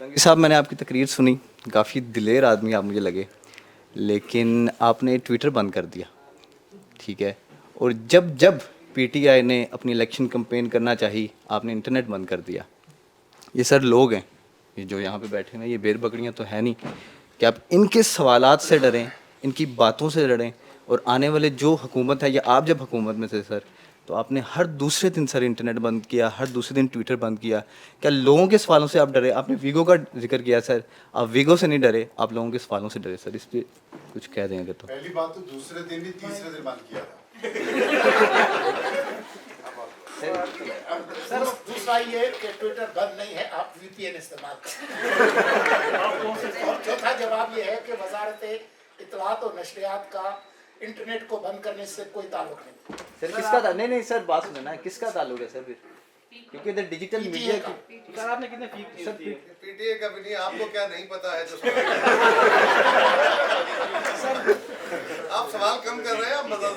जंगी साहब, मैंने आपकी तकरीर सुनी, काफ़ी दिलेर आदमी आप मुझे लगे, लेकिन आपने ट्विटर बंद कर दिया, ठीक है। और जब जब पीटीआई ने अपनी इलेक्शन कैंपेन करना चाहिए, आपने इंटरनेट बंद कर दिया। ये सर लोग हैं, ये जो यहाँ पे बैठे हैं, ये बेर बकरियाँ तो है नहीं कि आप इनके सवालात से डरें, इनकी बातों से डरें। और आने वाले जो हुकूमत है, या आप जब हुकूमत में थे सर, तो आपने हर दूसरे दिन सर इंटरनेट बंद किया, हर दूसरे दिन ट्विटर बंद किया। क्या लोगों के सवालों से आप डरे? आपने वीगो का जिक्र किया सर, आप वीगो से नहीं डरे, आप लोगों के सवालों से डरे सर। इस पर कुछ कह देंगे तो। पहली बात तो दूसरे दिन ही तीसरे दिन बंद किया था। सर दूसरा ये कि ट्विटर बंद नहीं है, आप वीपीएन इस्तेमाल करें। और चौथा जवाब ये है कि वजारत इत्तलात और नशरियात का इंटरनेट को बंद करने से कोई ताल्लुक नहीं। सर किसका था? नहीं नहीं सर, बात सुने ना, किसका ताल्लुक है सर फिर? क्योंकि इधर डिजिटल मीडिया की सर आपने कितने फीक सर पीटीए का भी नहीं, आपको क्या नहीं पता है तो आप सवाल कम कर रहे हैं, आप मजा